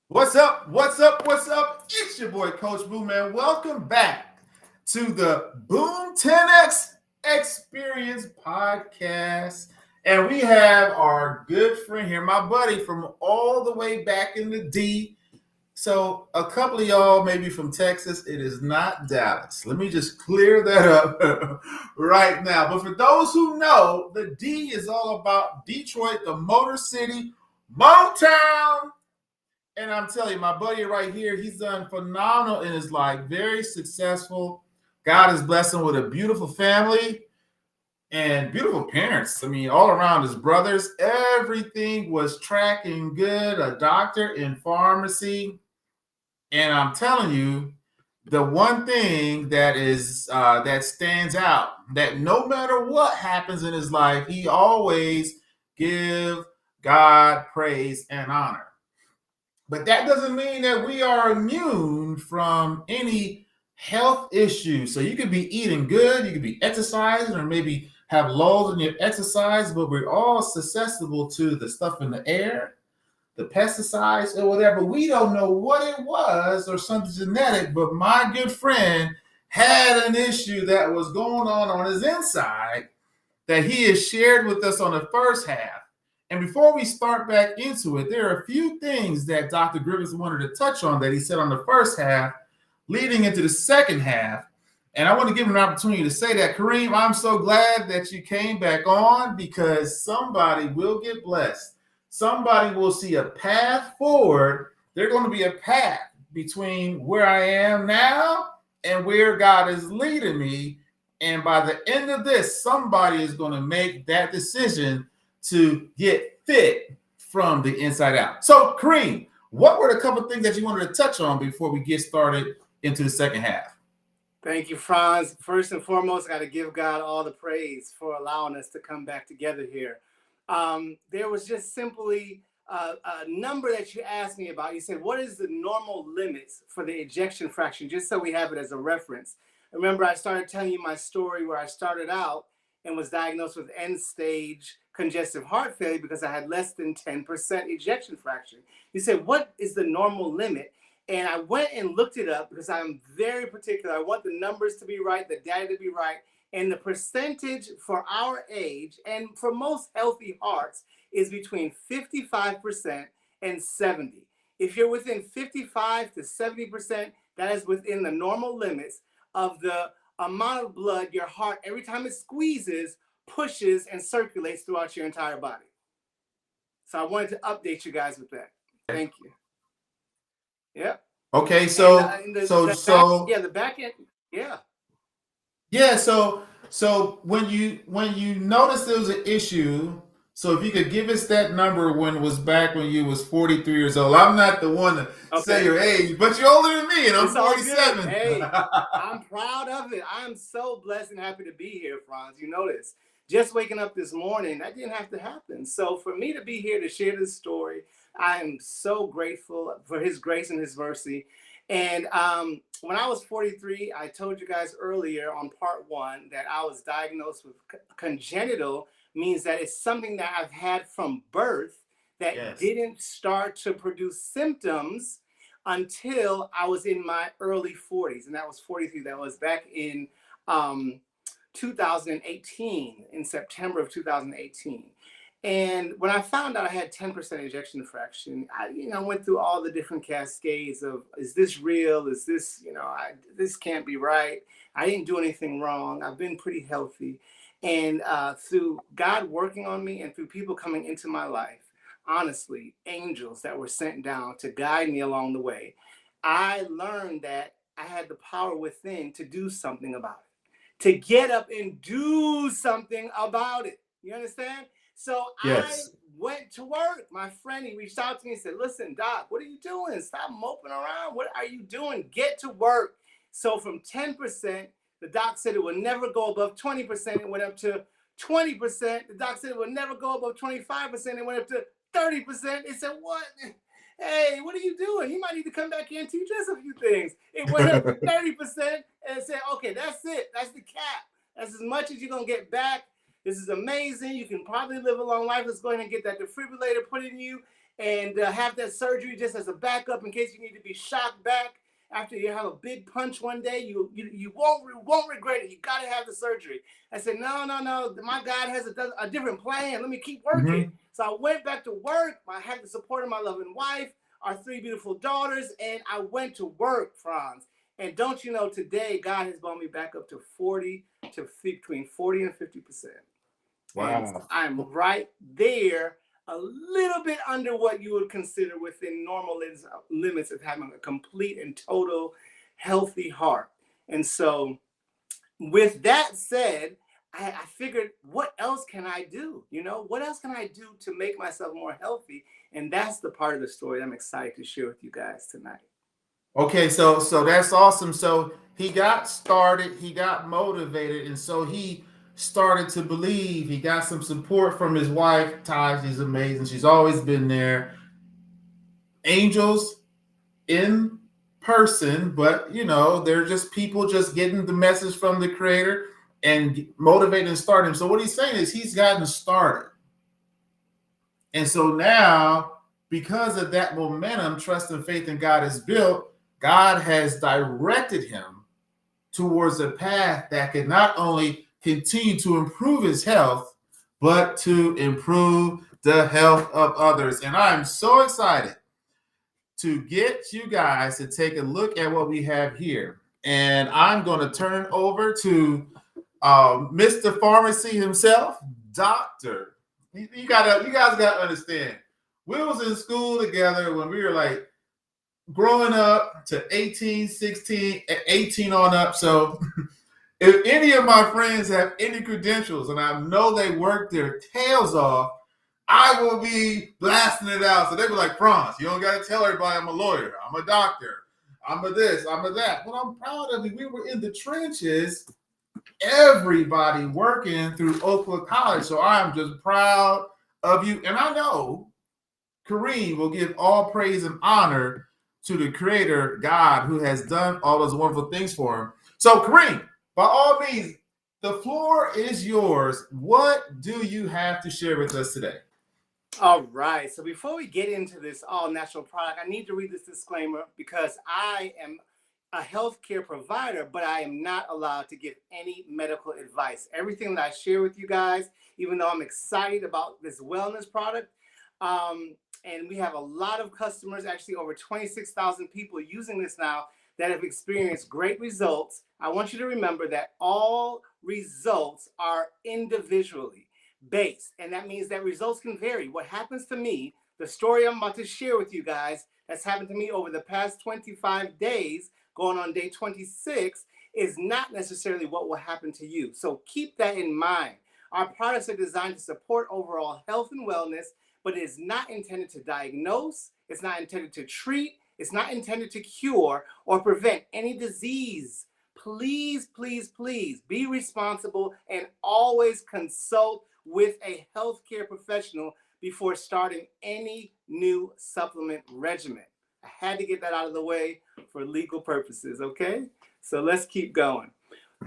What's up? What's up? What's up? It's your boy, Coach Boom, man. Welcome back to the Boom10x Experience Podcast. And we have our good friend here, my buddy from all the way back in the D. So, a couple of y'all maybe from Texas, it is not Dallas. Let me just clear that up right now. But for those who know, the D is all about Detroit, the Motor City, Motown. And I'm telling you, my buddy right here, he's done phenomenal in his life, very successful. God is blessing with a beautiful family and beautiful parents. I mean, all around his brothers, everything was tracking good. A doctor in pharmacy, and I'm telling you, the one thing that stands out, that no matter what happens in his life, he always give God praise and honor. But that doesn't mean that we are immune from any health issues. So you could be eating good, you could be exercising, or maybe have lulls in your exercise, but we're all susceptible to the stuff in the air, the pesticides, or whatever. We don't know what it was or something genetic, but my good friend had an issue that was going on his inside that he has shared with us on the first half. And before we start back into it, there are a few things that Dr. Griffiths wanted to touch on that he said on the first half, leading into the second half. And I want to give him an opportunity to say that, Kareem, I'm so glad that you came back on because somebody will get blessed. Somebody will see a path forward. There's going to be a path between where I am now and where God is leading me. And by the end of this, somebody is going to make that decision to get fit from the inside out. So, Kareem, what were the couple of things that you wanted to touch on before we get started into the second half? Thank you, Franz. First and foremost, I got to give God all the praise for allowing us to come back together here. There was just simply a number that you asked me about. You said, what is the normal limits for the ejection fraction? Just so we have it as a reference. Remember, I started telling you my story where I started out and was diagnosed with end-stage congestive heart failure because I had less than 10% ejection fraction. You said, what is the normal limit? And I went and looked it up because I'm very particular. I want the numbers to be right, the data to be right. And the percentage for our age and for most healthy hearts is between 55% and 70. If you're within 55 to 70%, that is within the normal limits of the amount of blood your heart, every time it squeezes, pushes and circulates throughout your entire body. So I wanted to update you guys with that. Thank you. Yeah. Okay, so the back end, yeah. Yeah, so when you noticed there was an issue, so if you could give us that number when it was back when you was 43 years old. I'm not the one to say your age, but you're older than me, and I'm 47. Hey, I'm proud of it. I'm so blessed and happy to be here, Franz. You know this. Just waking up this morning, that didn't have to happen. So for me to be here to share this story, I am so grateful for his grace and his mercy. And when I was 43, I told you guys earlier on part one that I was diagnosed with congenital, means that it's something that I've had from birth that didn't start to produce symptoms until I was in my early 40s. And that was 43. That was back in 2018, in September of 2018. And when I found out I had 10% ejection fraction, I went through all the different cascades of, is this real? Is this, this can't be right. I didn't do anything wrong. I've been pretty healthy. And through God working on me and through people coming into my life, honestly, angels that were sent down to guide me along the way, I learned that I had the power within to do something about it, to get up and do something about it. You understand? So yes. I went to work. My friend, he reached out to me and said, listen, Doc, what are you doing? Stop moping around. What are you doing? Get to work. So from 10%, the doc said it would never go above 20%. It went up to 20%. The doc said it would never go above 25%. It went up to 30%. It said, what? Hey, what are you doing? You might need to come back here and teach us a few things. It went up to 30% and said, okay, that's it. That's the cap. That's as much as you're going to get back. This is amazing. You can probably live a long life. Let's go ahead and get that defibrillator put in you. and have that surgery just as a backup in case you need to be shocked back after you have a big punch one day. You won't regret it. You got to have the surgery. I said, no. My God has a different plan. Let me keep working. Mm-hmm. So I went back to work. I had the support of my loving wife, our 3 beautiful daughters, and I went to work, Franz. And don't you know, today God has brought me back up to between 40 and 50%. Wow. And I'm right there, a little bit under what you would consider within normal limits of having a complete and total healthy heart. And so, with that said, I figured, what else can I do? What else can I do to make myself more healthy? And that's the part of the story I'm excited to share with you guys tonight. Okay, so that's awesome. So he got started, he got motivated, and so he started to believe. He got some support from his wife, Ty. She's amazing. She's always been there. Angels in person, but they're just people just getting the message from the creator and motivating and starting. So what he's saying is he's gotten started. And so now, because of that momentum, trust and faith in God is built, God has directed him towards a path that can not only continue to improve his health, but to improve the health of others. And I'm so excited to get you guys to take a look at what we have here. And I'm going to turn over to Mr. Pharmacy himself, Doctor. You guys gotta understand. We was in school together when we were like growing up to 18, 16, 18 on up. So if any of my friends have any credentials and I know they work their tails off, I will be blasting it out. So they were like, Franz, you don't got to tell everybody I'm a lawyer. I'm a doctor. I'm a this. I'm a that. But I'm proud of it. We were in the trenches, everybody working through Oakwood College. So I am just proud of you. And I know Kareem will give all praise and honor to the creator, God, who has done all those wonderful things for him. So Kareem, by all means, the floor is yours. What do you have to share with us today? All right. So before we get into this all-natural product, I need to read this disclaimer because I am a healthcare provider, but I am not allowed to give any medical advice. Everything that I share with you guys, even though I'm excited about this wellness product, and we have a lot of customers, actually over 26,000 people using this now that have experienced great results. I want you to remember that all results are individually based, and that means that results can vary. What happens to me, the story I'm about to share with you guys, that's happened to me over the past 25 days, going on day 26, is not necessarily what will happen to you. So keep that in mind. Our products are designed to support overall health and wellness, but it is not intended to diagnose, it's not intended to treat, it's not intended to cure or prevent any disease. Please, please, please be responsible and always consult with a healthcare professional before starting any new supplement regimen. I had to get that out of the way for legal purposes, okay? So let's keep going.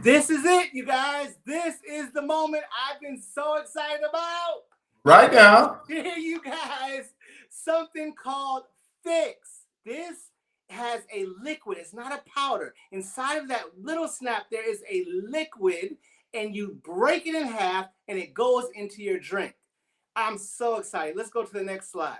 This is it, you guys. This is the moment I've been so excited about. Right now. Here, you guys, something called Fix. This has a liquid. It's not a powder. Inside of that little snap, there is a liquid, and you break it in half, and it goes into your drink. I'm so excited. Let's go to the next slide.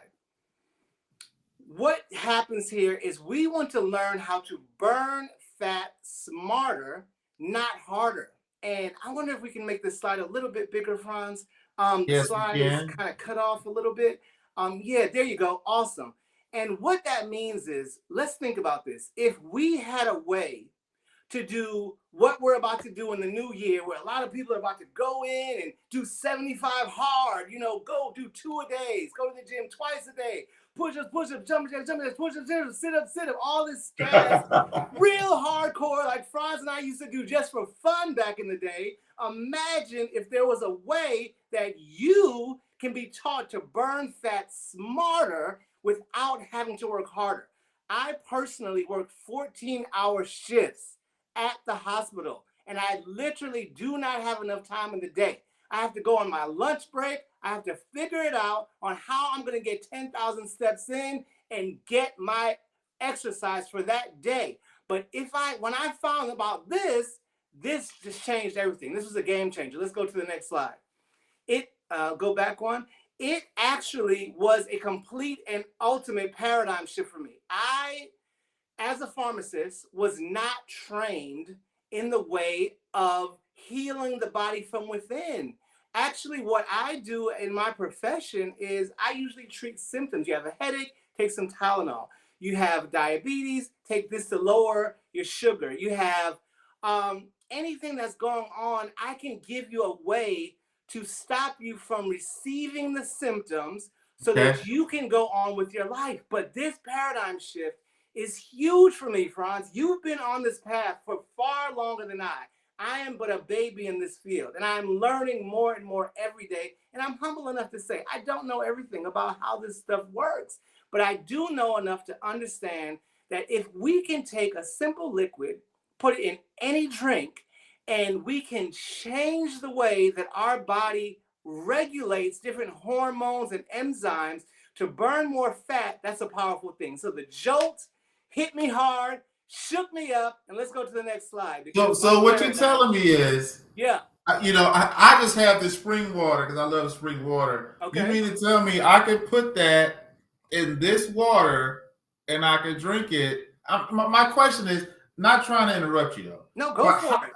What happens here is we want to learn how to burn fat smarter, not harder. And I wonder if we can make this slide a little bit bigger, Franz. Yes, the slide is kind of cut off a little bit. Yeah, there you go. Awesome. And what that means is, let's think about this. If we had a way to do what we're about to do in the new year, where a lot of people are about to go in and do 75 hard, go do 2 a day, go to the gym twice a day, push-ups, jump jacks, push-ups, sit up, all this gas, real hardcore, like Franz and I used to do just for fun back in the day. Imagine if there was a way that you can be taught to burn fat smarter without having to work harder. I personally work 14-hour shifts at the hospital, and I literally do not have enough time in the day. I have to go on my lunch break. I have to figure it out on how I'm going to get 10,000 steps in and get my exercise for that day. But when I found about this just changed everything. This was a game changer. Let's go to the next slide. Go back one. It actually was a complete and ultimate paradigm shift for me. I, as a pharmacist, was not trained in the way of healing the body from within. Actually, what I do in my profession is I usually treat symptoms. You have a headache, take some Tylenol. You have diabetes, take this to lower your sugar. You have anything that's going on, I can give you a way to stop you from receiving the symptoms so that you can go on with your life. But this paradigm shift is huge for me, Franz. You've been on this path for far longer than I. I am but a baby in this field, and I'm learning more and more every day. And I'm humble enough to say I don't know everything about how this stuff works, but I do know enough to understand that if we can take a simple liquid, put it in any drink, and we can change the way that our body regulates different hormones and enzymes to burn more fat, that's a powerful thing. So the jolt hit me hard, shook me up, and let's go to the next slide. So what you're telling me is, yeah, I just have the spring water because I love spring water. Okay. You mean to tell me I could put that in this water and I could drink it? My question is, not trying to interrupt you though. No, go for it.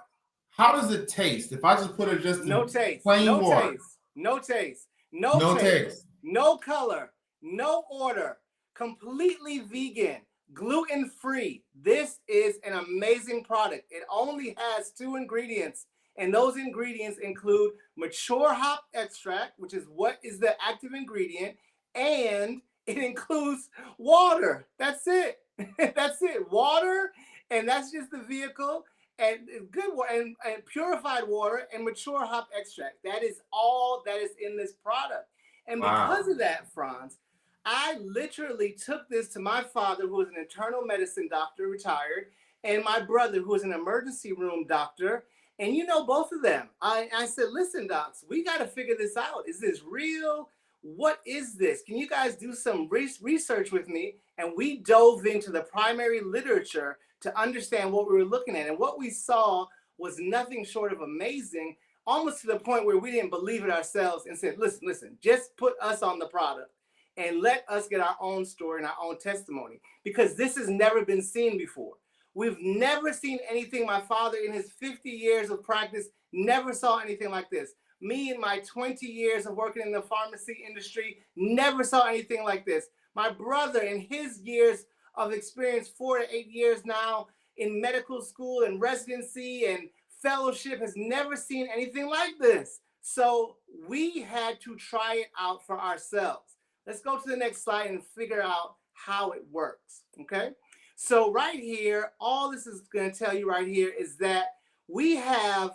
How does it taste if I just put it just no in taste, plain no water? taste, no taste, no taste, no color, no odor, completely vegan, gluten-free. This is an amazing product. It only has 2 ingredients, and those ingredients include mature hop extract, which is what is the active ingredient, and it includes water. That's it. That's it. Water, and that's just the vehicle. And good water and purified water and mature hop extract. That is all that is in this product. And because of that, Franz, I literally took this to my father, who was an internal medicine doctor, retired, and my brother, who was an emergency room doctor. And you know, both of them. I said, listen, docs, we got to figure this out. Is this real? What is this? Can you guys do some research with me? And we dove into the primary literature to understand what we were looking at. And what we saw was nothing short of amazing, almost to the point where we didn't believe it ourselves and said, listen, just put us on the product and let us get our own story and our own testimony, because this has never been seen before. We've never seen anything. My father, in his 50 years of practice, never saw anything like this. Me, in my 20 years of working in the pharmacy industry, never saw anything like this. My brother, in his years of experience, 4 to 8 years now in medical school and residency and fellowship, has never seen anything like this. So we had to try it out for ourselves. Let's go to the next slide and figure out how it works, okay? So right here, all this is going to tell you right here is that we have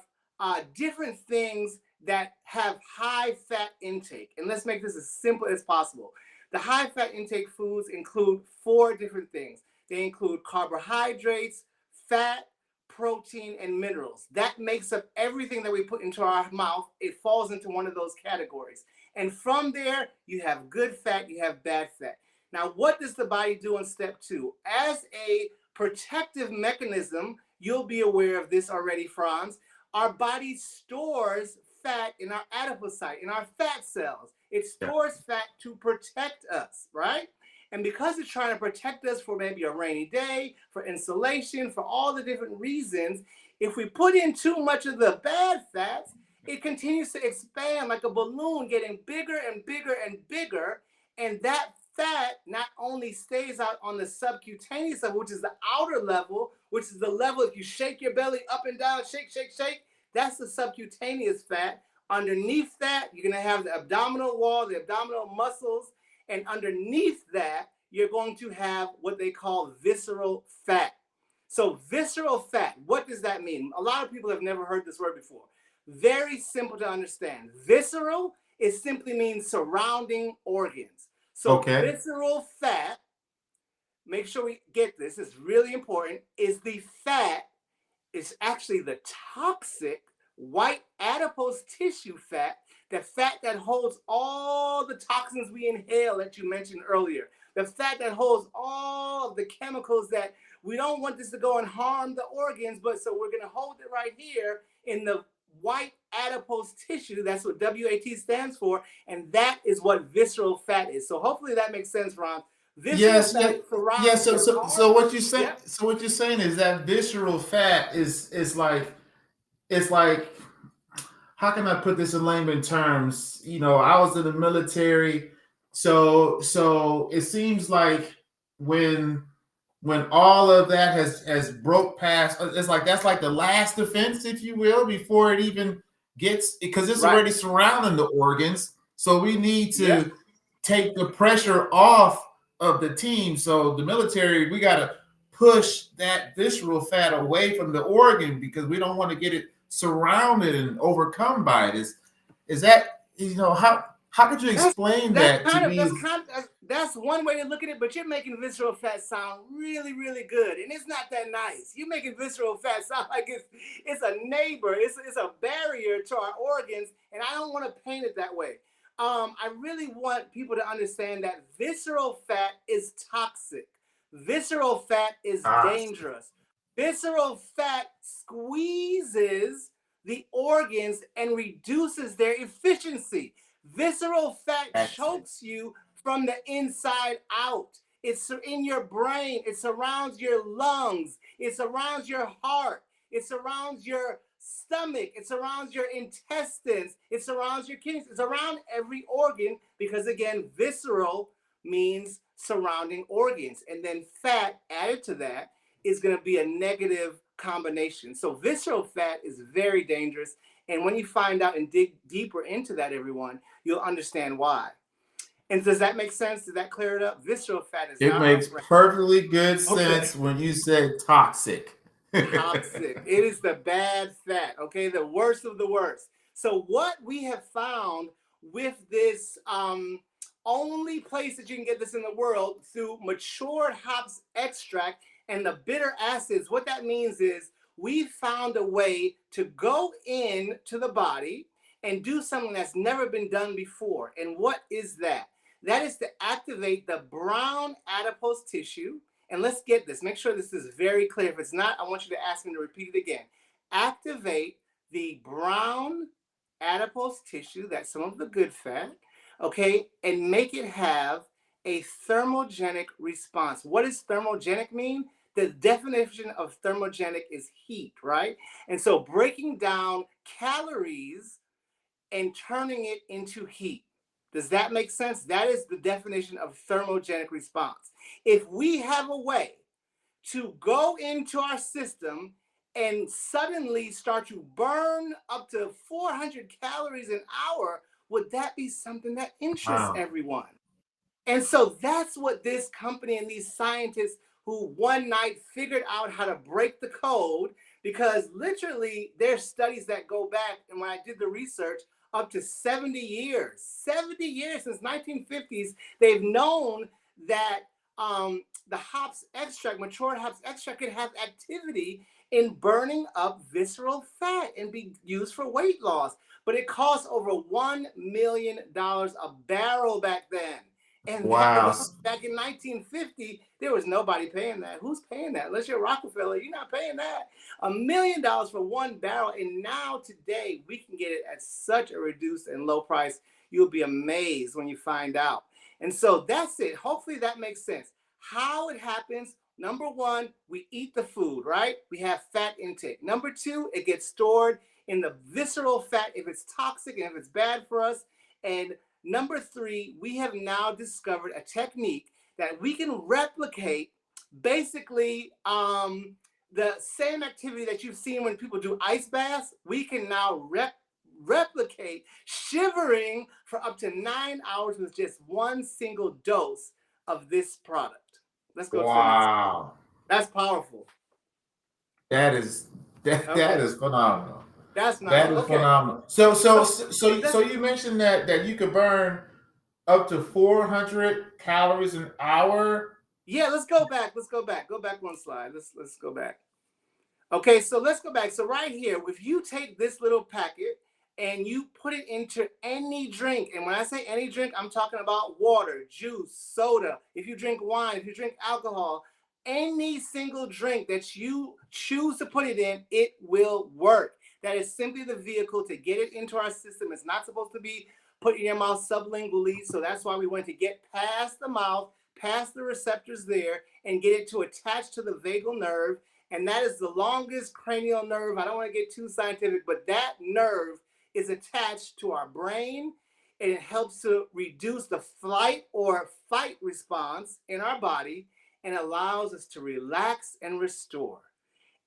different things that have high fat intake. And let's make this as simple as possible. The high fat intake foods include 4 different things. They include carbohydrates, fat, protein, and minerals. That makes up everything that we put into our mouth. It falls into one of those categories. And from there, you have good fat, you have bad fat. Now, what does the body do in step 2? As a protective mechanism, you'll be aware of this already, Franz. Our body stores fat in our adipocyte, in our fat cells. It stores fat to protect us, right? And because it's trying to protect us for maybe a rainy day, for insulation, for all the different reasons, if we put in too much of the bad fats, it continues to expand like a balloon, getting bigger and bigger and bigger. And that fat not only stays out on the subcutaneous level, which is the outer level, which is the level if you shake your belly up and down, shake, shake, shake, that's the subcutaneous fat. Underneath that, you're going to have the abdominal wall, the abdominal muscles, and underneath that, you're going to have what they call visceral fat. So visceral fat, what does that mean? A lot of people have never heard this word before. Very simple to understand. Visceral, it simply means surrounding organs. So visceral fat, make sure we get this, it's really important, is the fat, is actually the toxic white adipose tissue fat, the fat that holds all the toxins we inhale that you mentioned earlier, the fat that holds all of the chemicals that we don't want this to go and harm the organs, but so we're going to hold it right here in the white adipose tissue. That's what WAT stands for, and that is what visceral fat is. So hopefully that makes sense, Ron. Visceral fat surrounds So your so heart. so what you say? Yep. So what you're saying is that visceral fat is like, it's like, how can I put this in layman terms? I was in the military, so it seems like when all of that has broke past, it's like that's like the last defense, if you will, before it even gets, because it's Right. already surrounding the organs. So we need to Yep. take the pressure off of the team. So the military, we got to push that visceral fat away from the organ because we don't want to get it surrounded and overcome by it. Is that, how could you explain that to me? That's one way to look at it, but you're making visceral fat sound really, really good, and it's not that nice. You're making visceral fat sound like it's a neighbor, it's a barrier to our organs, and I don't want to paint it that way. I really want people to understand that visceral fat is toxic. Visceral fat is dangerous. Visceral fat squeezes the organs and reduces their efficiency. Visceral fat chokes you from the inside out. It's in your brain. It surrounds your lungs. It surrounds your heart. It surrounds your stomach. It surrounds your intestines. It surrounds your kidneys. It's around every organ because, again, visceral means surrounding organs. And then fat added to that is going to be a negative combination. So visceral fat is very dangerous. And when you find out and dig deeper into that, everyone, you'll understand why. And does that make sense? Does that clear it up? Visceral fat is It makes perfectly good sense when you said toxic. Toxic. It is the bad fat, okay? The worst of the worst. So what we have found with this only place that you can get this in the world through matured hops extract and the bitter acids, what that means is we found a way to go into the body and do something that's never been done before. And what is that? That is to activate the brown adipose tissue. And let's get this. Make sure this is very clear. If it's not, I want you to ask me to repeat it again. Activate the brown adipose tissue, that's some of the good fat, okay, and make it have a thermogenic response. What does thermogenic mean? The definition of thermogenic is heat, right? And so breaking down calories and turning it into heat. Does that make sense? That is the definition of thermogenic response. If we have a way to go into our system and suddenly start to burn up to 400 calories an hour, would that be something that interests everyone? And so that's what this company and these scientists who one night figured out how to break the code, because literally there's studies that go back, and when I did the research, up to 70 years since 1950s, they've known that the hops extract, matured hops extract, can have activity in burning up visceral fat and be used for weight loss. But it costs over $1 million a barrel back then. And wow. Back in 1950, there was nobody paying that. Who's paying that? Unless you're Rockefeller, you're not paying that. $1 million for one barrel. And now today, we can get it at such a reduced and low price. You'll be amazed when you find out. And so that's it. Hopefully that makes sense. How it happens: number one, we eat the food, right? We have fat intake. Number two, it gets stored in the visceral fat if it's toxic and if it's bad for us. And number three, we have now discovered a technique that we can replicate basically the same activity that you've seen when people do ice baths. We can now replicate shivering for up to 9 hours with just one single dose of this product. Let's go to the next one. That's powerful. That is phenomenal. That's nice. That is phenomenal. So you mentioned that you could burn up to 400 calories an hour. Yeah, let's go back. Go back one slide. Let's go back. Okay, so let's go back. So right here, if you take this little packet and you put it into any drink, and when I say any drink, I'm talking about water, juice, soda, if you drink wine, if you drink alcohol, any single drink that you choose to put it in, it will work. That is simply the vehicle to get it into our system. It's not supposed to be put in your mouth sublingually, so that's why we want to get past the mouth, past the receptors there, and get it to attach to the vagal nerve. And that is the longest cranial nerve. I don't want to get too scientific, but that nerve is attached to our brain, and it helps to reduce the flight or fight response in our body and allows us to relax and restore.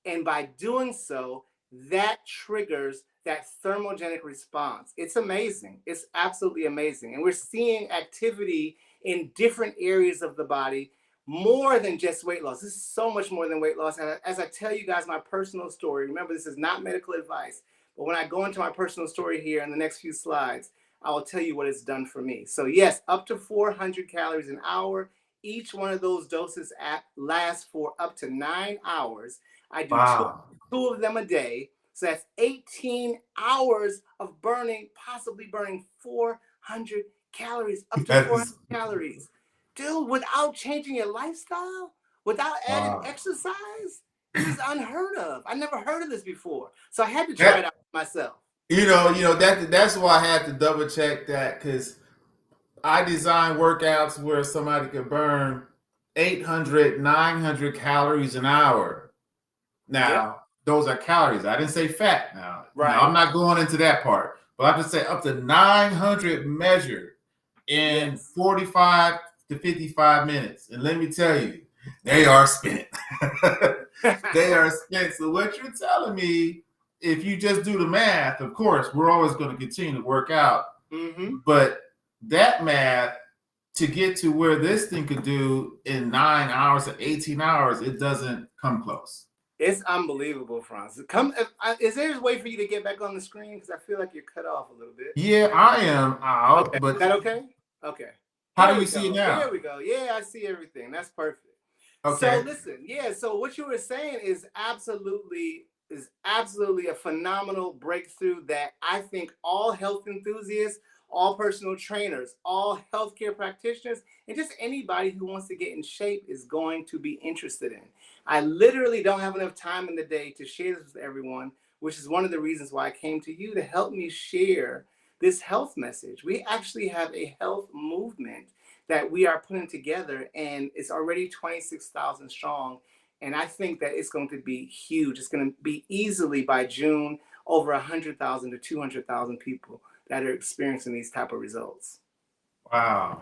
And by doing so, that triggers that thermogenic response. It's amazing. It's absolutely amazing. And we're seeing activity in different areas of the body more than just weight loss. This is so much more than weight loss. And as I tell you guys my personal story, remember, this is not medical advice, but when I go into my personal story here in the next few slides, I will tell you what it's done for me. So yes, up to 400 calories an hour. Each one of those doses lasts for up to 9 hours. I do two of them a day. So that's 18 hours of burning, possibly burning 400 calories, up to 400 calories. Dude, without changing your lifestyle, without adding exercise, this is unheard of. I never heard of this before. So I had to try it out myself. That's why I had to double check that, because I design workouts where somebody could burn 800, 900 calories an hour. Now, those are calories. I didn't say fat now. Right. Now, I'm not going into that part, but I just say up to 900 measured in 45 to 55 minutes. And let me tell you, they are spent. They are spent. So what you're telling me, if you just do the math, of course, we're always going to continue to work out. Mm-hmm. But that math, to get to where this thing could do in 9 hours or 18 hours, it doesn't come close. It's unbelievable, Franz. Is there a way for you to get back on the screen? Because I feel like you're cut off a little bit. Yeah, I am out. Okay. But is that okay? Okay. How do you see it now? There we go. Yeah, I see everything. That's perfect. Okay. So listen, so what you were saying is absolutely a phenomenal breakthrough that I think all health enthusiasts, all personal trainers, all healthcare practitioners, and just anybody who wants to get in shape is going to be interested in. I literally don't have enough time in the day to share this with everyone, which is one of the reasons why I came to you to help me share this health message. We actually have a health movement that we are putting together, and it's already 26,000 strong. And I think that it's going to be huge. It's going to be easily by June over 100,000 to 200,000 people that are experiencing these type of results. Wow.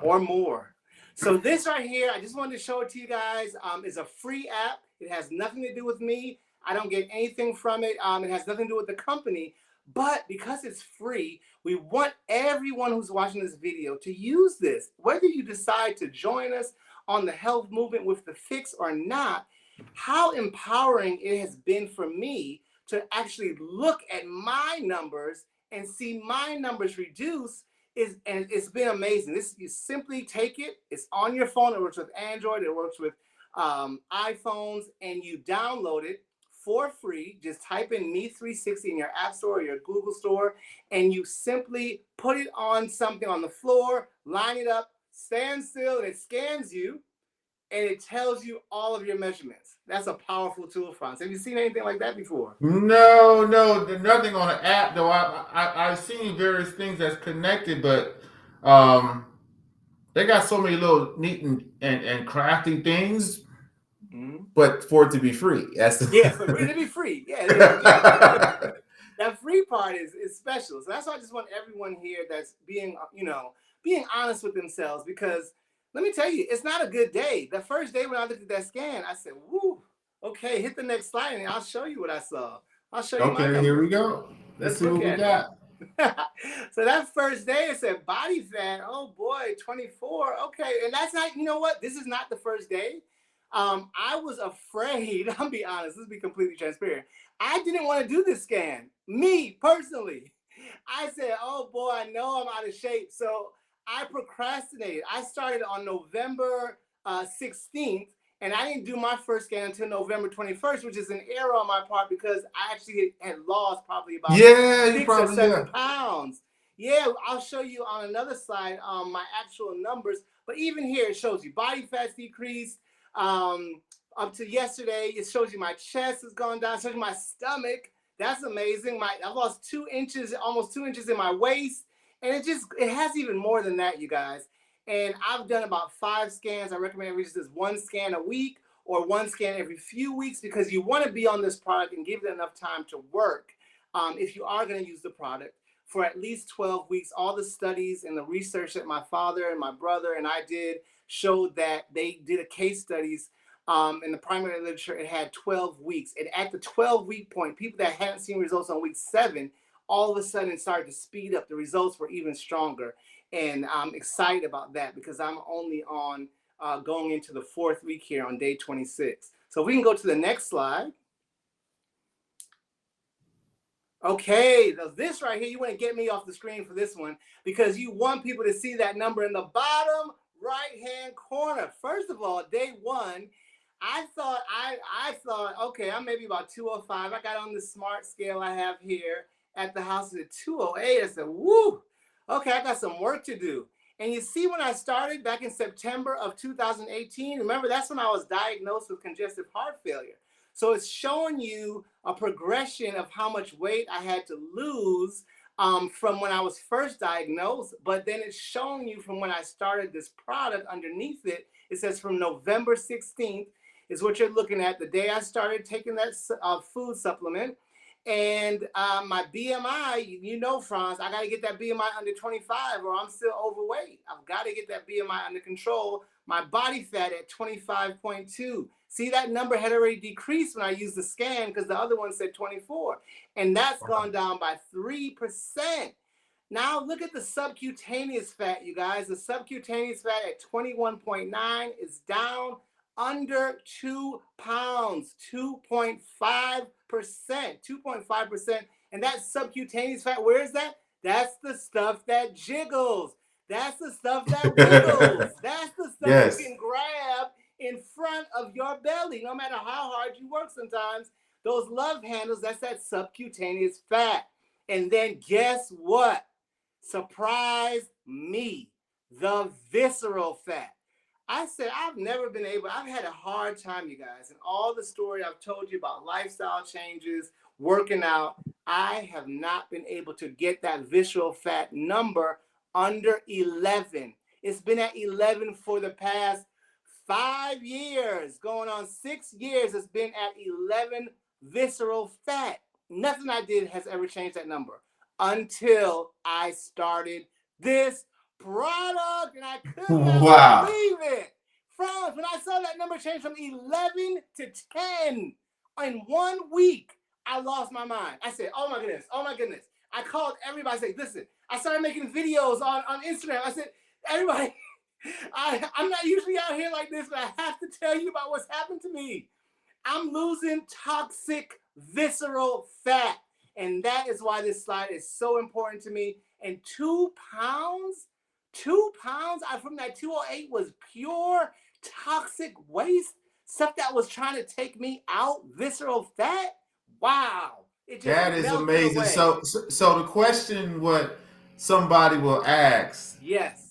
Or more. So this right here, I just wanted to show it to you guys, is a free app. It has nothing to do with me. I don't get anything from it. It has nothing to do with the company. But because it's free, we want everyone who's watching this video to use this. Whether you decide to join us on the health movement with the fix or not, how empowering it has been for me to actually look at my numbers and see my numbers reduce. And it's been amazing. You simply take it. It's on your phone. It works with Android. It works with iPhones, and you download it for free. Just type in Me360 in your App Store or your Google Store, and you simply put it on something on the floor, line it up, stand still, and it scans you, and it tells you all of your measurements. That's a powerful tool, Franz. Have you seen anything like that before? No, nothing on the app though. I've seen various things that's connected, but they got so many little neat and crafty things. Mm-hmm. But for it to be free, for it to be free, that free part is special. So that's why I just want everyone here that's being honest with themselves, because let me tell you, it's not a good day. The first day when I looked at that scan, I said, "Woo, okay, hit the next slide, and I'll show you what I saw. I'll show you my numbers." Here we go. Let's see what we got. So that first day, it said body fat. Oh boy, 24. Okay, and that's not. You know what? This is not the first day. I was afraid. I'll be honest. Let's be completely transparent. I didn't want to do this scan. Me personally, I said, "Oh boy, I know I'm out of shape." So I procrastinated. I started on November 16th, And I didn't do my first scan until November 21st, which is an error on my part because I actually had lost probably about Yeah, you 6 or probably 7 pounds. Yeah, I'll show you on another slide my actual numbers. But even here, it shows you body fat's decreased. Up to yesterday, it shows you my chest has gone down. It shows you my stomach. That's amazing. I've lost 2 inches, almost 2 inches in my waist. And it has even more than that, you guys. And I've done about 5 scans. I recommend everybody does 1 scan a week or 1 scan every few weeks because you want to be on this product and give it enough time to work if you are going to use the product for at least 12 weeks. All the studies and the research that my father and my brother and I did showed that they did a case studies in the primary literature. It had 12 weeks. And at the 12-week point, people that hadn't seen results on week 7 all of a sudden started to speed up. The results were even stronger. And I'm excited about that because I'm only on going into the 4th week here on day 26. So if we can go to the next slide. Okay, now this right here, you want to get me off the screen for this one because you want people to see that number in the bottom right-hand corner. First of all, day 1, I thought, okay, I'm maybe about 205. I got on the smart scale I have here at the house at 208. I said, woo, okay, I got some work to do. And you see when I started back in September of 2018, remember that's when I was diagnosed with congestive heart failure. So it's showing you a progression of how much weight I had to lose from when I was first diagnosed, but then it's showing you from when I started this product underneath it. It says from November 16th is what you're looking at, the day I started taking that food supplement. And my BMI, you know, Franz, I got to get that BMI under 25 or I'm still overweight. I've got to get that BMI under control. My body fat at 25.2. See, that number had already decreased when I used the scan because the other one said 24. And that's gone down by 3%. Now look at the subcutaneous fat, you guys. The subcutaneous fat at 21.9 is down under 2 pounds, 2.5%, 2.5%. And that subcutaneous fat, where is that? That's the stuff that jiggles. That's the stuff that wiggles. That's the stuff you can grab in front of your belly. No matter how hard you work sometimes, those love handles, that's that subcutaneous fat. And then guess what? Surprise me, the visceral fat. I said, I've had a hard time, you guys. And all the story I've told you about lifestyle changes, working out, I have not been able to get that visceral fat number under 11. It's been at 11 for the past 5 years, going on 6 years. It's been at 11 visceral fat. Nothing I did has ever changed that number until I started this product, and I could not believe it. Franz, when I saw that number change from 11 to 10 in 1 week, I lost my mind. I said, oh my goodness, oh my goodness. I called everybody, I said, listen, I started making videos on Instagram. I said, everybody, I'm not usually out here like this, but I have to tell you about what's happened to me. I'm losing toxic visceral fat. And that is why this slide is so important to me. And 2 pounds, 2 pounds from that 208 was pure toxic waste, stuff that was trying to take me out, visceral fat. Wow. That is amazing. Away. So the question what somebody will ask. Yes.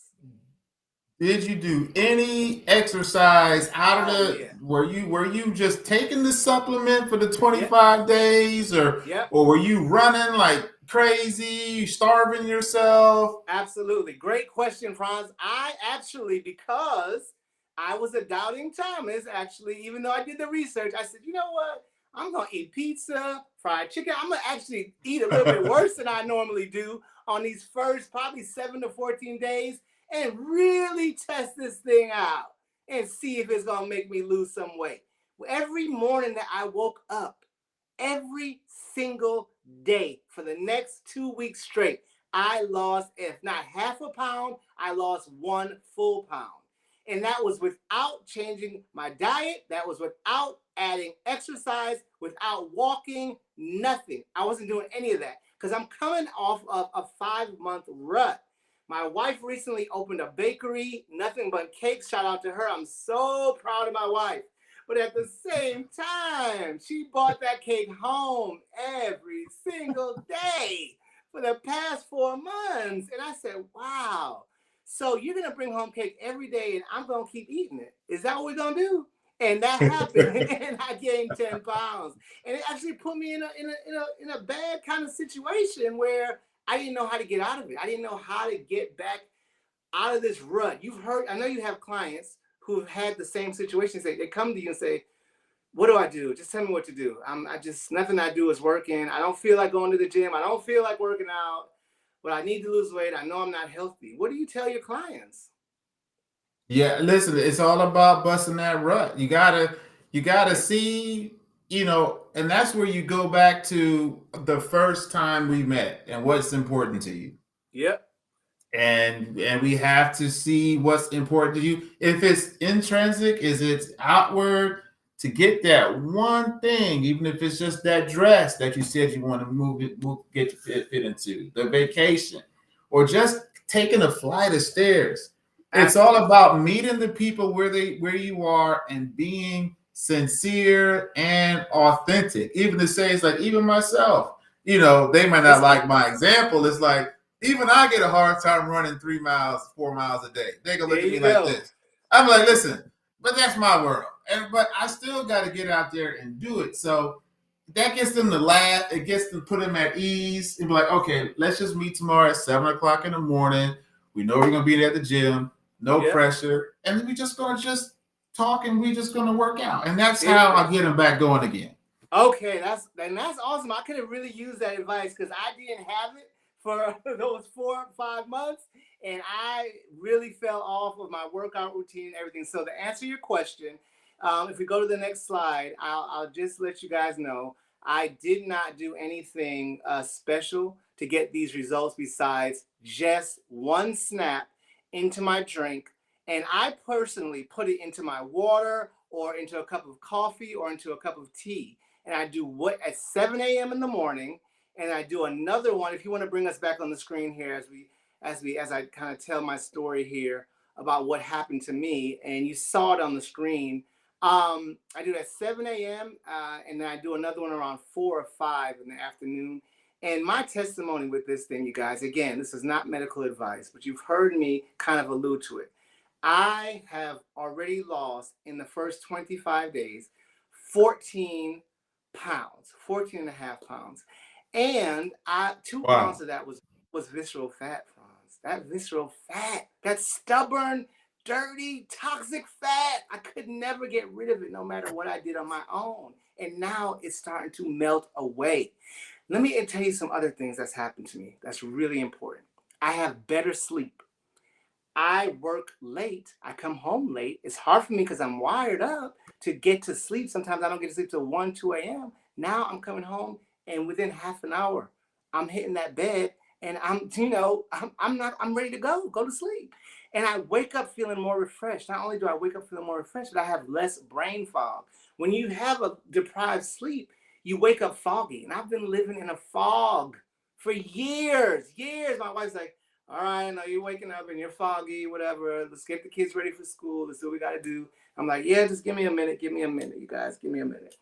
Did you do any exercise out of the? Yeah. Were you just taking the supplement for the 25 days, or were you running like crazy, starving yourself? Absolutely, great question, Franz. I actually, because I was a doubting Thomas, actually, even though I did the research, I said, you know what? I'm gonna eat pizza, fried chicken. I'm gonna actually eat a little bit worse than I normally do on these first probably 7 to 14 days. And really test this thing out and see if it's going to make me lose some weight. Every morning that I woke up, every single day for the next 2 weeks straight, I lost, if not half a pound, I lost 1 full pound. And that was without changing my diet. That was without adding exercise, without walking, nothing. I wasn't doing any of that because I'm coming off of a 5-month rut. My wife recently opened a bakery, nothing but cakes. Shout out to her. I'm so proud of my wife. But at the same time, she brought that cake home every single day for the past 4 months. And I said, wow. So you're going to bring home cake every day and I'm going to keep eating it. Is that what we're going to do? And that happened. And I gained 10 pounds. And it actually put me in a bad kind of situation where I didn't know how to get out of it. I didn't know how to get back out of this rut. I know you have clients who've had the same situation. They come to you and say, what do I do? Just tell me what to do. Nothing I do is working. I don't feel like going to the gym. I don't feel like working out, but I need to lose weight. I know I'm not healthy. What do you tell your clients? Yeah, listen, it's all about busting that rut. You gotta see, and that's where you go back to the first time we met and what's important to you. Yep. And we have to see what's important to you. If it's intrinsic, is it outward, to get that one thing, even if it's just that dress that you said you want to get fit into, the vacation, or just taking a flight of stairs. It's all about meeting the people where you are and being sincere and authentic. Even to say, it's like, even myself, they might not like my example. It's like, even I get a hard time running 3 miles, 4 miles a day. They gonna look at me like this. I'm like, listen, but that's my world. But I still got to get out there and do it. So that gets them to laugh. It gets them, put them at ease and be like, okay, let's just meet tomorrow at 7:00 in the morning. We know we're gonna be there at the gym. No pressure, and then we just gonna talk, and we just gonna work out. And that's how I get them back going again. Okay, that's awesome. I could have really used that advice because I didn't have it for those 4 or 5 months, and I really fell off of my workout routine and everything. So to answer your question, if we go to the next slide, I'll just let you guys know I did not do anything special to get these results besides just one snap into my drink, and I personally put it into my water or into a cup of coffee or into a cup of tea. And I do what at 7 a.m. in the morning, and I do another one. If you want to bring us back on the screen here as I kind of tell my story here about what happened to me, and you saw it on the screen. I do it at 7 a.m. And then I do another one around 4 or 5 in the afternoon. And my testimony with this thing, you guys, again, this is not medical advice, but you've heard me kind of allude to it. I have already lost in the first 25 days 14 pounds, 14 and a half pounds. And 2 pounds of that was visceral fat, Franz. That visceral fat, that stubborn, dirty, toxic fat. I could never get rid of it no matter what I did on my own. And now it's starting to melt away. Let me tell you some other things that's happened to me that's really important. I have better sleep. I work late. I come home late. It's hard for me because I'm wired up to get to sleep. Sometimes I don't get to sleep till 1, 2 a.m. Now I'm coming home, and within half an hour, I'm hitting that bed, and I'm ready to go to sleep. And I wake up feeling more refreshed. Not only do I wake up feeling more refreshed, but I have less brain fog. When you have a deprived sleep, you wake up foggy. And I've been living in a fog for years. My wife's like, all right, I know you're waking up and you're foggy, whatever. Let's get the kids ready for school. Let's do what we got to do. I'm like, yeah, just give me a minute. You guys. Give me a minute.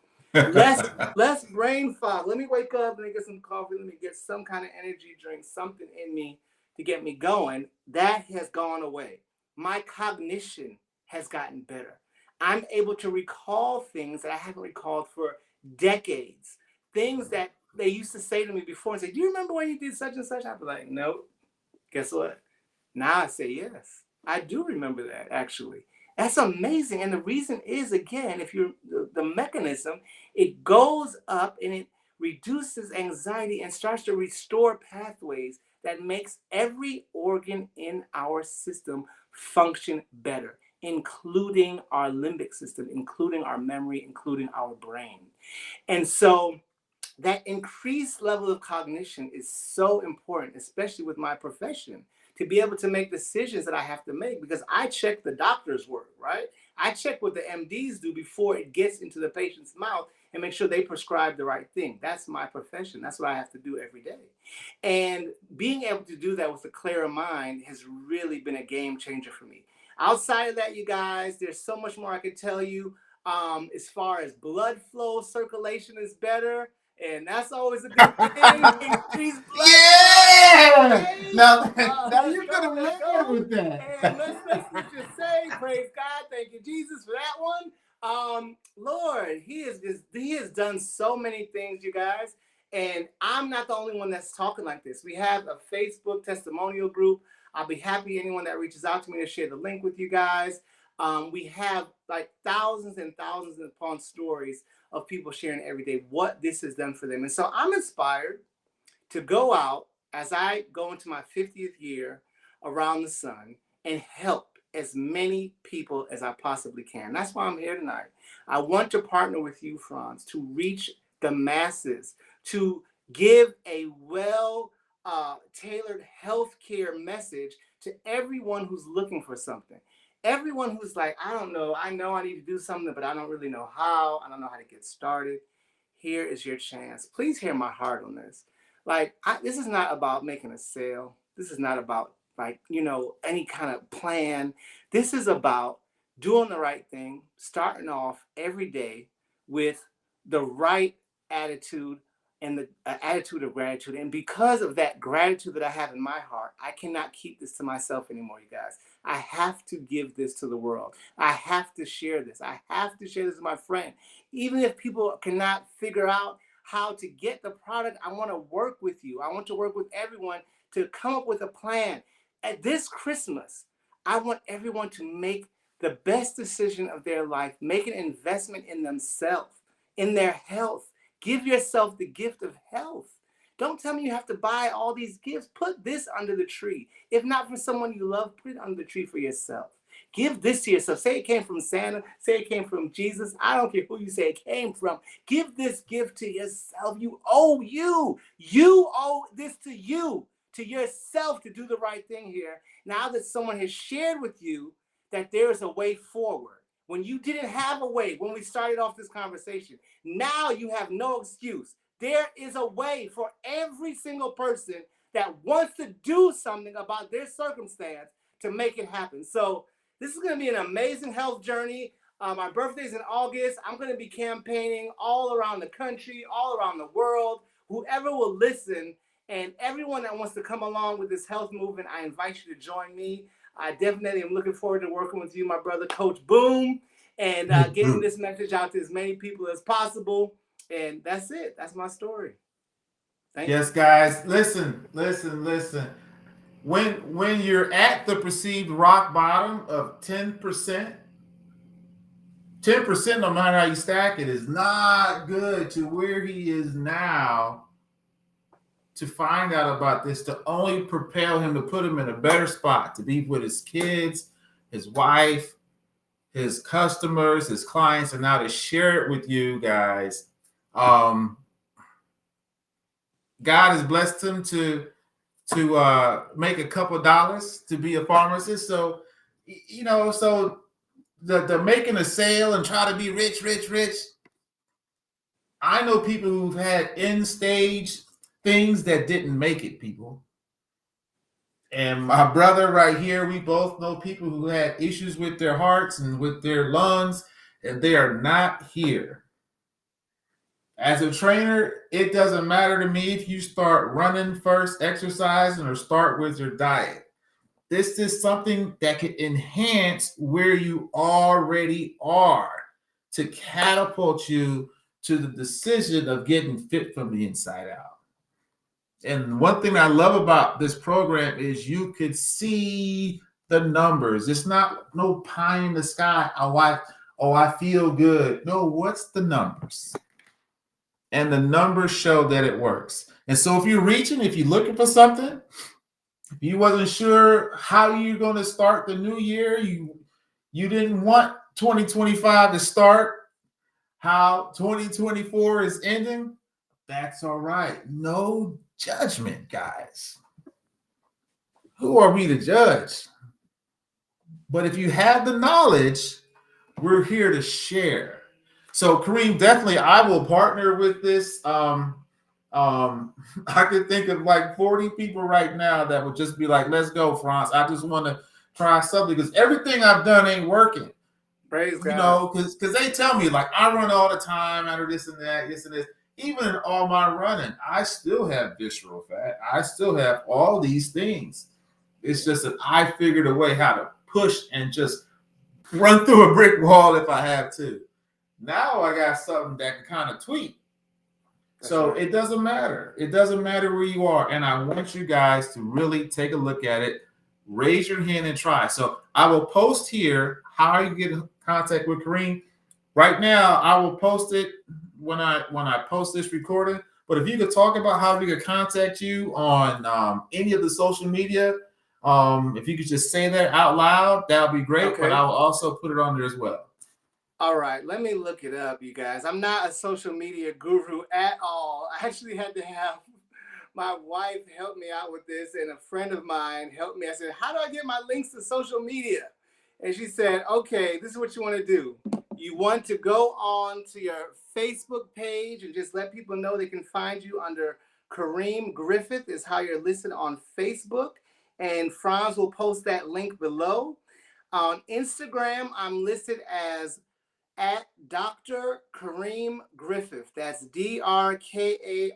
Less brain fog. Let me wake up. Let me get some coffee. Let me get some kind of energy drink, something in me to get me going. That has gone away. My cognition has gotten better. I'm able to recall things that I haven't recalled for decades. Things that they used to say to me before and say, do you remember when you did such and such? I'd be like, nope. Guess what? Now I say yes. I do remember that, actually. That's amazing. And the reason is, again, if you're the mechanism, it goes up and it reduces anxiety and starts to restore pathways that makes every organ in our system function better, including our limbic system, including our memory, including our brain. And so that increased level of cognition is so important, especially with my profession, to be able to make decisions that I have to make, because I check the doctor's work, right? I check what the MDs do before it gets into the patient's mouth and make sure they prescribe the right thing. That's my profession. That's what I have to do every day. And being able to do that with a clearer mind has really been a game changer for me. Outside of that, you guys, there's so much more I could tell you. As far as blood flow, circulation is better. And that's always a good thing. Increase blood flow. Yeah. Okay? Now Let's you could go. have Let's led go. with that. And let's just say, praise God, thank you, Jesus, for that one. Lord, he has done so many things, you guys. And I'm not the only one that's talking like this. We have a Facebook testimonial group. I'll be happy anyone that reaches out to me to share the link with you guys. We have like thousands and thousands upon stories of people sharing every day what this has done for them. And so I'm inspired to go out as I go into my 50th year around the sun and help as many people as I possibly can. That's why I'm here tonight. I want to partner with you, Franz, to reach the masses, to give a well tailored healthcare message to everyone who's looking for something. Everyone who's like, I don't know, I know I need to do something, but I don't really know how. I don't know how to get started. Here is your chance. Please hear my heart on this. Like, this is not about making a sale. This is not about, like, any kind of plan. This is about doing the right thing, starting off every day with the right attitude and the attitude of gratitude. And because of that gratitude that I have in my heart, I cannot keep this to myself anymore, you guys. I have to give this to the world. I have to share this. I have to share this with my friend. Even if people cannot figure out how to get the product, I want to work with you. I want to work with everyone to come up with a plan. At this Christmas, I want everyone to make the best decision of their life, make an investment in themselves, in their health. Give yourself the gift of health. Don't tell me you have to buy all these gifts. Put this under the tree. If not for someone you love, put it under the tree for yourself. Give this to yourself. Say it came from Santa. Say it came from Jesus. I don't care who you say it came from. Give this gift to yourself. You owe you. You owe this to you, to yourself, to do the right thing here. Now that someone has shared with you that there is a way forward. When you didn't have a way, when we started off this conversation, now you have no excuse. There is a way for every single person that wants to do something about their circumstance to make it happen. So this is going to be an amazing health journey. My birthday's in August. I'm going to be campaigning all around the country, all around the world. Whoever will listen and everyone that wants to come along with this health movement, I invite you to join me. I definitely am looking forward to working with you, my brother, Coach Boom, and getting this message out to as many people as possible. And that's it. That's my story. Thank you. Yes, guys, listen. When you're at the perceived rock bottom of 10%, 10%, no matter how you stack it, is not good to where he is now. To find out about this, to only propel him, to put him in a better spot, to be with his kids, his wife, his customers, his clients, and now to share it with you guys. God has blessed him to make a couple of dollars to be a pharmacist. So, so the making a sale and try to be rich. I know people who've had end stage things that didn't make it, people. And my brother right here, we both know people who had issues with their hearts and with their lungs, and they are not here. As a trainer, it doesn't matter to me if you start running first, exercising, or start with your diet. This is something that can enhance where you already are to catapult you to the decision of getting fit from the inside out. And one thing I love about this program is you could see the numbers. It's not no pie in the sky. I feel good. No, what's the numbers? And the numbers show that it works. And so if you're reaching, if you're looking for something, if you wasn't sure how you're going to start the new year, you didn't want 2025 to start how 2024 is ending, that's all right. No judgment, guys. Who are we to judge? But if you have the knowledge, we're here to share. So Kareem, definitely I will partner with this. I could think of like 40 people right now that would just be like, let's go, Franz. I just want to try something because everything I've done ain't working. Praise You God. know, because they tell me, like, I run all the time out of this and that, this and this. Even in all my running, I still have visceral fat. I still have all these things. It's just that I figured a way how to push and just run through a brick wall if I have to. Now I got something that can kind of tweak. That's So right. it doesn't matter. It doesn't matter where you are. And I want you guys to really take a look at it. Raise your hand and try. So I will post here how you get in contact with Kareem. Right now, I will post it when I post this recording. But if you could talk about how we could contact you on any of the social media, if you could just say that out loud, that would be great. But Okay. I will also put it on there as well. All right, let me look it up, you guys. I'm not a social media guru at all. I actually had to have my wife help me out with this, and a friend of mine helped me. I said, how do I get my links to social media? And she said, okay, this is what you want to do. You want to go on to your Facebook page and just let people know they can find you under Kareem Griffith is how you're listed on Facebook. And Franz will post that link below. On Instagram, I'm listed as at Dr. Kareem Griffith. That's DrKareem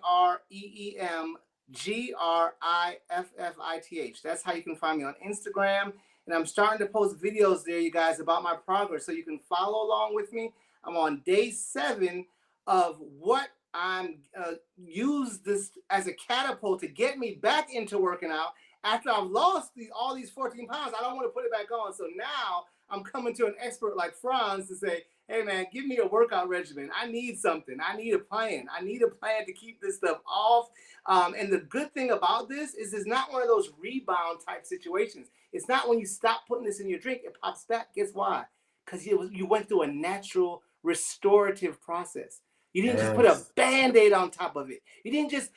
Griffith. That's how you can find me on Instagram. And I'm starting to post videos there, you guys, about my progress so you can follow along with me. I'm on day 7 of what I'm use this as a catapult to get me back into working out. After I've lost all these 14 pounds, I don't want to put it back on. So now I'm coming to an expert like Franz to say, hey man, give me a workout regimen. I need something. I need a plan. I need a plan to keep this stuff off. And the good thing about this is it's not one of those rebound type situations. It's not when you stop putting this in your drink, it pops back. Guess why? Because you went through a natural restorative process. You didn't just put a Band-Aid on top of it. You didn't just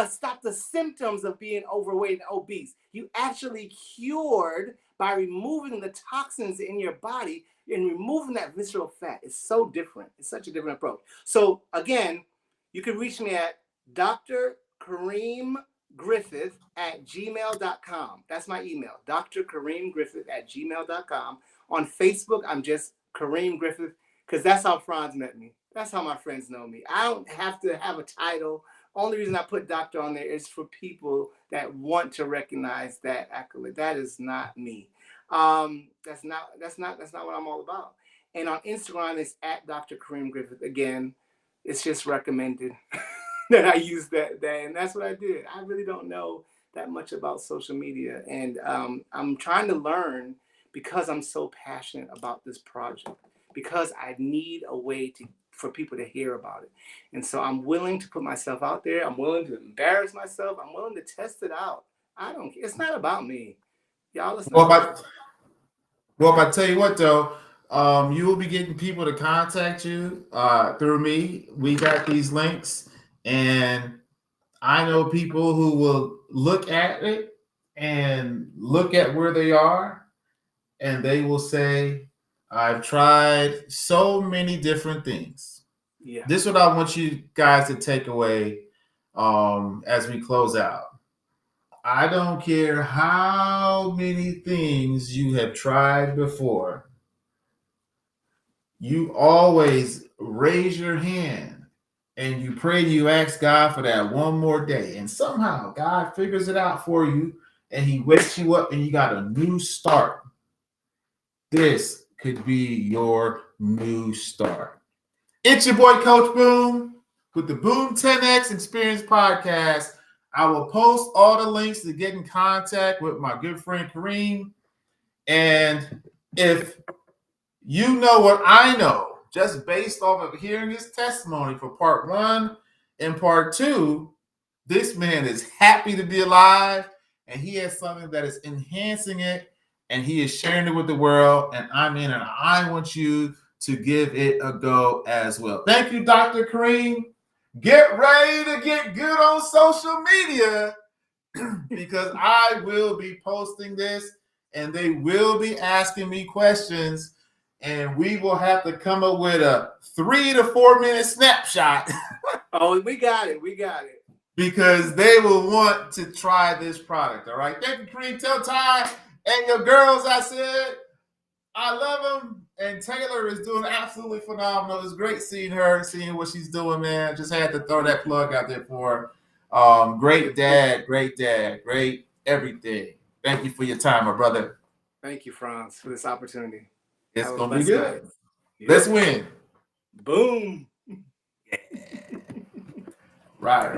stop the symptoms of being overweight and obese. You actually cured by removing the toxins in your body and removing that visceral fat. It's so different. It's such a different approach. So again, you can reach me at Dr. Kareem Griffith at gmail.com. That's my email, Dr. Kareem Griffith at gmail.com. On Facebook, I'm just Kareem Griffith because that's how Franz met me. That's how my friends know me. I don't have to have a title. Only reason I put doctor on there is for people that want to recognize that accolade. That is not me. That's not what I'm all about. And on Instagram, it's at Dr. Kareem Griffith. Again, it's just recommended that I use that, and that's what I did. I really don't know that much about social media, and I'm trying to learn because I'm so passionate about this project. Because I need a way for people to hear about it, and so I'm willing to put myself out there. I'm willing to embarrass myself. I'm willing to test it out. I don't care. It's not about me, y'all. It's not. Well, if I tell you what though, you will be getting people to contact you through me. We got these links, and I know people who will look at it and look at where they are, and they will say, I've tried so many different things. Yeah. This is what I want you guys to take away as we close out. I don't care how many things you have tried before. You always raise your hand and you pray, you ask God for that one more day. And somehow God figures it out for you and he wakes you up and you got a new start. This could be your new start. It's your boy, Coach Boom, with the Boom10x Experience Podcast. I will post all the links to get in contact with my good friend Kareem. And if you know what I know, just based off of hearing his testimony for part 1 and part 2, this man is happy to be alive and he has something that is enhancing it and he is sharing it with the world. And I'm in and I want you to give it a go as well. Thank you, Dr. Kareem. Get ready to get good on social media because I will be posting this and they will be asking me questions and we will have to come up with a 3 to 4 minute snapshot. Oh, we got it. We got it. Because they will want to try this product. All right. Thank you, Kareem. Tell Ty and your girls I said I love them And Taylor is doing absolutely phenomenal. It's great seeing her, seeing what she's doing, man. Just had to throw that plug out there for her. Great dad, great everything. Thank you for your time, my brother. Thank you, Franz, for this opportunity. It's going to be good. Yep. Let's win. Boom. Right.